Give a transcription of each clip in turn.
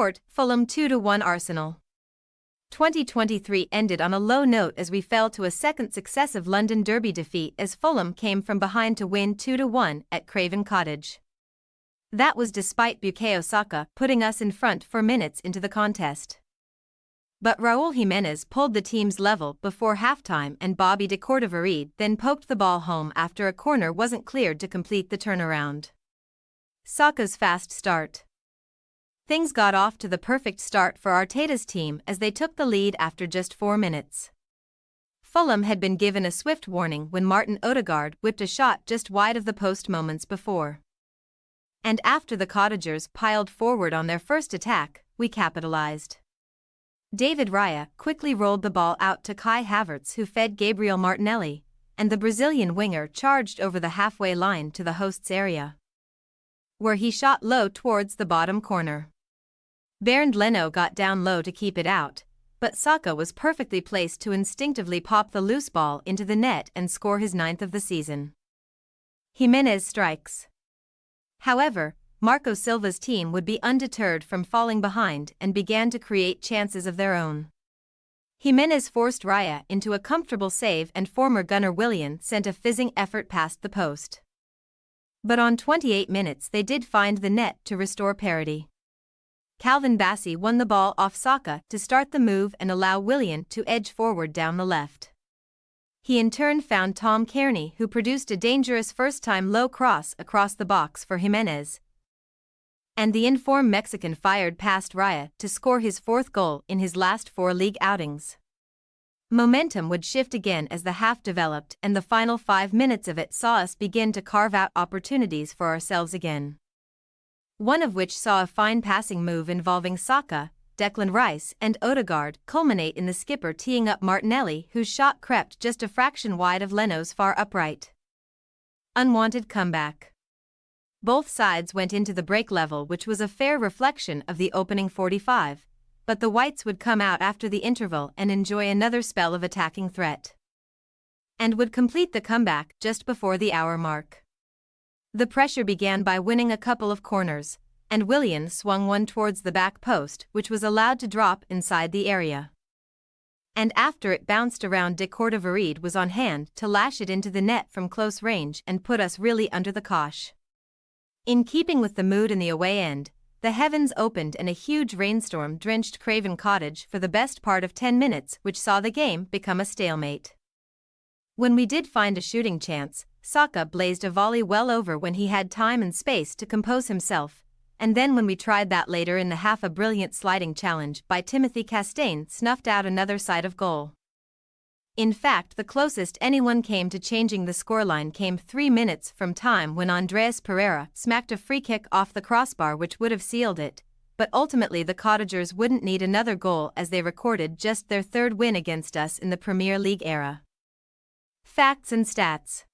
Sport, Fulham 2-1 Arsenal. 2023 ended on a low note as we fell to a second successive London derby defeat as Fulham came from behind to win 2-1 at Craven Cottage. That was despite Bukayo Saka putting us in front for minutes into the contest. But Raúl Jiménez pulled the team's level before halftime and Bobby de Cordova-Reid then poked the ball home after a corner wasn't cleared to complete the turnaround. Saka's fast start. Things got off to the perfect start for Arteta's team as they took the lead after just 4 minutes. Fulham had been given a swift warning when Martin Odegaard whipped a shot just wide of the post moments before. And after the Cottagers piled forward on their first attack, we capitalized. David Raya quickly rolled the ball out to Kai Havertz, who fed Gabriel Martinelli, and the Brazilian winger charged over the halfway line to the hosts' area, where he shot low towards the bottom corner. Bernd Leno got down low to keep it out, but Saka was perfectly placed to instinctively pop the loose ball into the net and score his 9th of the season. Jimenez strikes. However, Marco Silva's team would be undeterred from falling behind and began to create chances of their own. Jimenez forced Raya into a comfortable save and former gunner Willian sent a fizzing effort past the post. But on 28 minutes they did find the net to restore parity. Calvin Bassey won the ball off Saka to start the move and allow Willian to edge forward down the left. He in turn found Tom Kearney, who produced a dangerous first-time low cross across the box for Jimenez. And the in-form Mexican fired past Raya to score his 4th goal in his last 4 league outings. Momentum would shift again as the half developed and the final 5 minutes of it saw us begin to carve out opportunities for ourselves again. One of which saw a fine passing move involving Saka, Declan Rice and Odegaard culminate in the skipper teeing up Martinelli, whose shot crept just a fraction wide of Leno's far upright. Unwanted comeback. Both sides went into the break level, which was a fair reflection of the opening 45, but the Whites would come out after the interval and enjoy another spell of attacking threat, and would complete the comeback just before the hour mark. The pressure began by winning a couple of corners, and Willian swung one towards the back post, which was allowed to drop inside the area. And after it bounced around, de Cordova-Reid was on hand to lash it into the net from close range and put us really under the cosh. In keeping with the mood in the away end, the heavens opened and a huge rainstorm drenched Craven Cottage for the best part of 10 minutes, which saw the game become a stalemate. When we did find a shooting chance, Saka blazed a volley well over when he had time and space to compose himself, and then when we tried that later in the half, a brilliant sliding challenge by Timothy Castaigne snuffed out another side of goal. In fact, the closest anyone came to changing the scoreline came 3 minutes from time when Andreas Pereira smacked a free kick off the crossbar which would have sealed it, but ultimately the Cottagers wouldn't need another goal as they recorded just their 3rd win against us in the Premier League era. Facts and stats.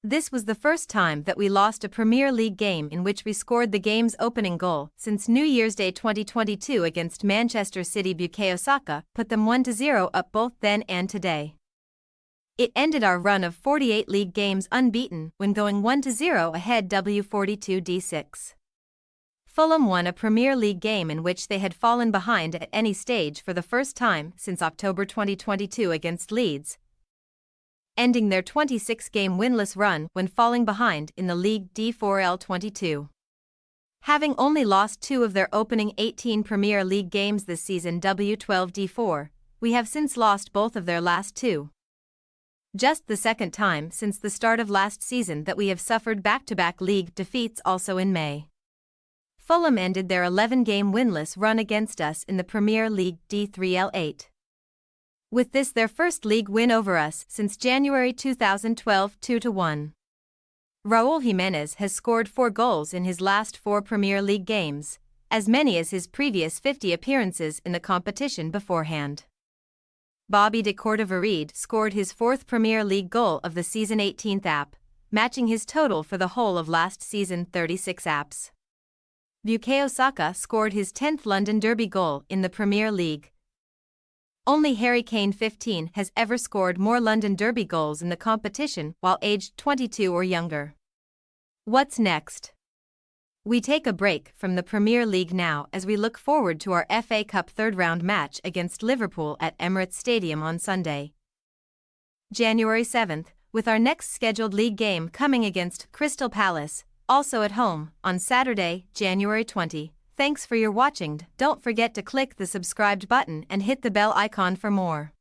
This was the first time that we lost a Premier League game in which we scored the game's opening goal since New Year's Day 2022 against Manchester City. Bukayo Saka put them 1-0 up both then and today. It ended our run of 48 league games unbeaten when going 1-0 ahead W42D6. Fulham won a Premier League game in which they had fallen behind at any stage for the first time since October 2022 against Leeds, ending their 26-game winless run when falling behind in the League D4L22. Having only lost 2 of their opening 18 Premier League games this season W12D4, we have since lost both of their last 2. Just the 2nd time since the start of last season that we have suffered back-to-back league defeats also in May. Fulham ended their 11-game winless run against us in the Premier League D3L8. With this their first league win over us since January 2012, 2-1. Raúl Jiménez has scored 4 goals in his last 4 Premier League games, as many as his previous 50 appearances in the competition beforehand. Bobby de Cordova-Reid scored his 4th Premier League goal of the season, 18th app, matching his total for the whole of last season, 36 apps. Bukayo Saka scored his 10th London Derby goal in the Premier League. Only Harry Kane 15 has ever scored more London Derby goals in the competition while aged 22 or younger. What's next? We take a break from the Premier League now as we look forward to our FA Cup third-round match against Liverpool at Emirates Stadium on Sunday, January 7th, with our next scheduled league game coming against Crystal Palace, also at home, on Saturday, January 20. Thanks for your watching. Don't forget to click the subscribed button and hit the bell icon for more.